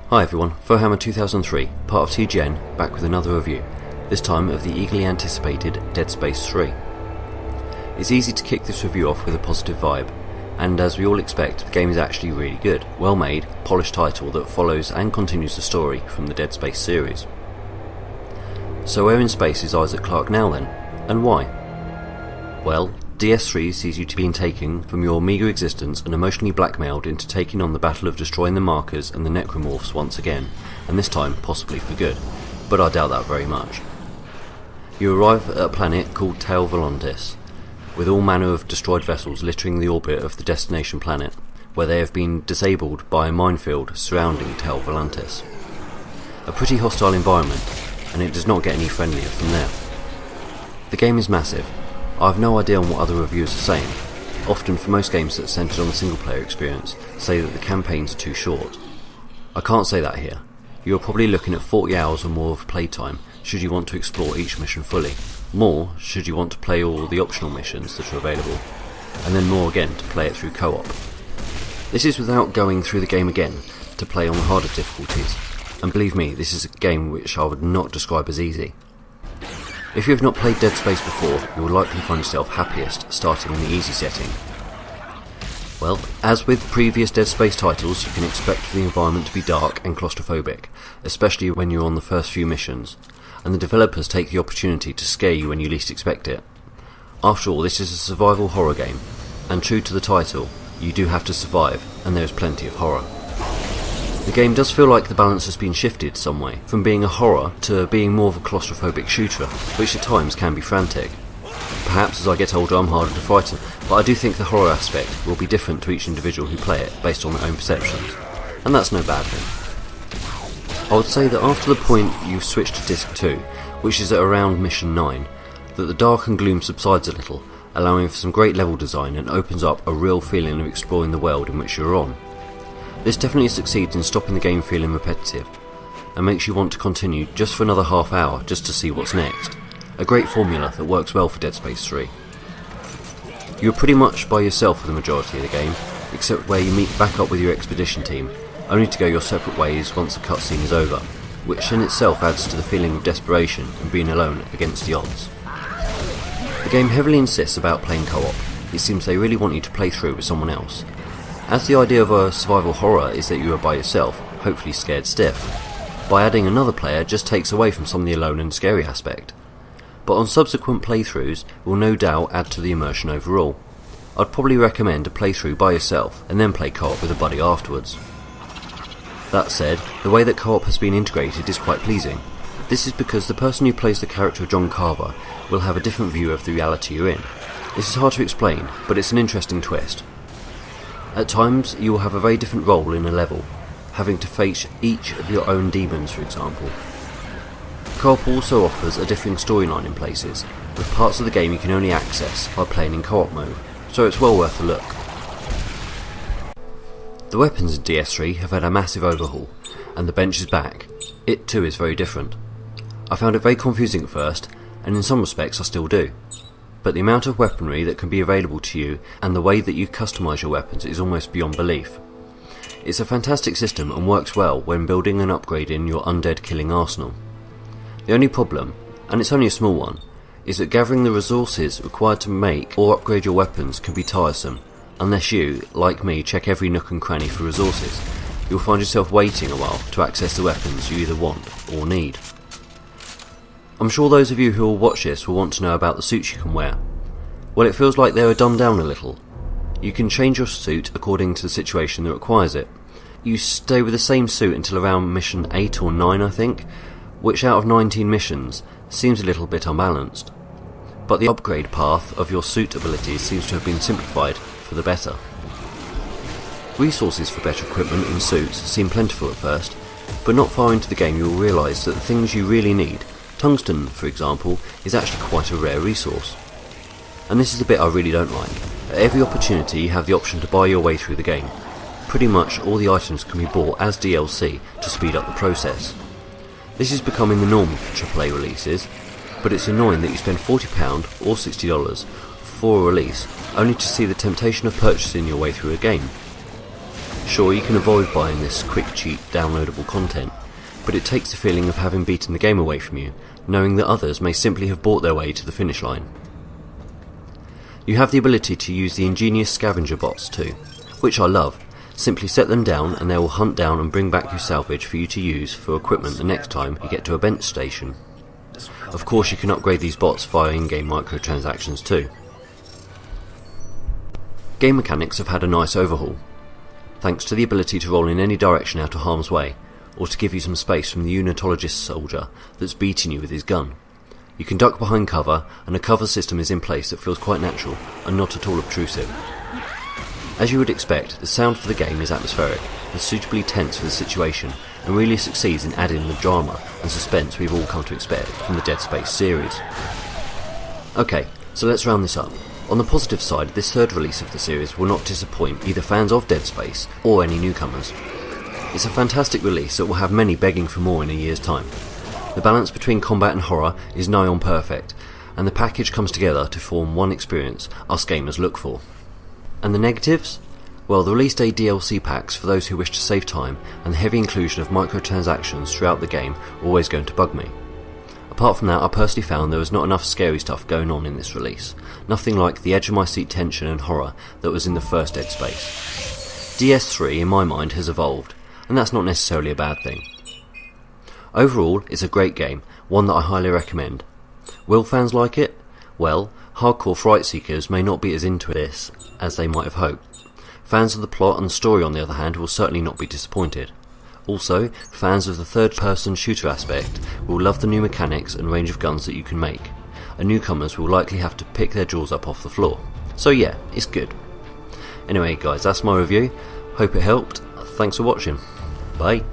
Hi everyone, Fohammer 2003, part of TGN, back with another review, this time of the eagerly anticipated Dead Space 3. It's easy to kick this review off with a positive vibe, and as we all expect, the game is actually really good, well made, polished title that follows and continues the story from the Dead Space series. So where in space is Isaac Clarke now then, and why? Well, DS3 sees you to being taken from your meagre existence and emotionally blackmailed into taking on the battle of destroying the markers and the necromorphs once again, and this time possibly for good, but I doubt that very much. You arrive at a planet called Tail Volantis, with all manner of destroyed vessels littering the orbit of the destination planet, where they have been disabled by a minefield surrounding Tail Volantis. A pretty hostile environment, and it does not get any friendlier from there. The game is massive. I have no idea on what other reviewers are saying. Often for most games that are centred on the single player experience say that the campaigns are too short. I can't say that here. You are probably looking at 40 hours or more of playtime should you want to explore each mission fully, more should you want to play all the optional missions that are available, and then more again to play it through co-op. This is without going through the game again to play on the harder difficulties, and believe me, this is a game which I would not describe as easy. If you have not played Dead Space before, you will likely find yourself happiest starting in the easy setting. Well, as with previous Dead Space titles, you can expect the environment to be dark and claustrophobic, especially when you're on the first few missions, and the developers take the opportunity to scare you when you least expect it. After all, this is a survival horror game, and true to the title, you do have to survive, and there is plenty of horror. The game does feel like the balance has been shifted some way, from being a horror to being more of a claustrophobic shooter, which at times can be frantic. Perhaps as I get older I'm harder to frighten, but I do think the horror aspect will be different to each individual who play it based on their own perceptions, and that's no bad thing. I would say that after the point you switch to Disc 2, which is at around Mission 9, that the dark and gloom subsides a little, allowing for some great level design and opens up a real feeling of exploring the world in which you're on. This definitely succeeds in stopping the game feeling repetitive, and makes you want to continue just for another half hour just to see what's next. A great formula that works well for Dead Space 3. You are pretty much by yourself for the majority of the game, except where you meet back up with your expedition team, only to go your separate ways once the cutscene is over, which in itself adds to the feeling of desperation and being alone against the odds. The game heavily insists about playing co-op. It seems they really want you to play through with someone else. As the idea of a survival horror is that you are by yourself, hopefully scared stiff, by adding another player just takes away from some of the alone and scary aspect. But on subsequent playthroughs will no doubt add to the immersion overall. I'd probably recommend a playthrough by yourself and then play co-op with a buddy afterwards. That said, the way that co-op has been integrated is quite pleasing. This is because the person who plays the character of John Carver will have a different view of the reality you're in. This is hard to explain, but it's an interesting twist. At times, you will have a very different role in a level, having to face each of your own demons, for example. Co-op also offers a differing storyline in places, with parts of the game you can only access by playing in co-op mode, so it's well worth a look. The weapons in DS3 have had a massive overhaul, and the bench is back. It too is very different. I found it very confusing at first, and in some respects I still do. But the amount of weaponry that can be available to you and the way that you customise your weapons is almost beyond belief. It's a fantastic system and works well when building and upgrading your undead killing arsenal. The only problem, and it's only a small one, is that gathering the resources required to make or upgrade your weapons can be tiresome, unless you, like me, check every nook and cranny for resources. You'll find yourself waiting a while to access the weapons you either want or need. I'm sure those of you who will watch this will want to know about the suits you can wear. Well, it feels like they are dumbed down a little. You can change your suit according to the situation that requires it. You stay with the same suit until around mission 8 or 9 I think, which out of 19 missions seems a little bit unbalanced. But the upgrade path of your suit abilities seems to have been simplified for the better. Resources for better equipment and suits seem plentiful at first, but not far into the game you will realise that the things you really need, tungsten, for example, is actually quite a rare resource. And this is the bit I really don't like. At every opportunity you have the option to buy your way through the game. Pretty much all the items can be bought as DLC to speed up the process. This is becoming the norm for AAA releases, but it's annoying that you spend £40 or $60 for a release only to see the temptation of purchasing your way through a game. Sure, you can avoid buying this quick, cheap, downloadable content, but it takes the feeling of having beaten the game away from you, knowing that others may simply have bought their way to the finish line. You have the ability to use the ingenious scavenger bots too, which I love. Simply set them down and they will hunt down and bring back your salvage for you to use for equipment the next time you get to a bench station. Of course, you can upgrade these bots via in-game microtransactions too. Game mechanics have had a nice overhaul, thanks to the ability to roll in any direction out of harm's way, or to give you some space from the unitologist soldier that's beating you with his gun. You can duck behind cover, and a cover system is in place that feels quite natural and not at all obtrusive. As you would expect, the sound for the game is atmospheric and suitably tense for the situation, and really succeeds in adding the drama and suspense we've all come to expect from the Dead Space series. Okay, so let's round this up. On the positive side, this third release of the series will not disappoint either fans of Dead Space or any newcomers. It's a fantastic release that will have many begging for more in a year's time. The balance between combat and horror is nigh on perfect, and the package comes together to form one experience us gamers look for. And the negatives? Well, the release day DLC packs for those who wish to save time and the heavy inclusion of microtransactions throughout the game are always going to bug me. Apart from that, I personally found there was not enough scary stuff going on in this release. Nothing like the edge of my seat tension and horror that was in the first Dead Space. DS3 in my mind has evolved, and that's not necessarily a bad thing. Overall, it's a great game, one that I highly recommend. Will fans like it? Well, hardcore fright seekers may not be as into this as they might have hoped. Fans of the plot and story, on the other hand, will certainly not be disappointed. Also, fans of the third-person shooter aspect will love the new mechanics and range of guns that you can make, and newcomers will likely have to pick their jaws up off the floor. So yeah, it's good. Anyway guys, that's my review. Hope it helped. Thanks for watching. Bye.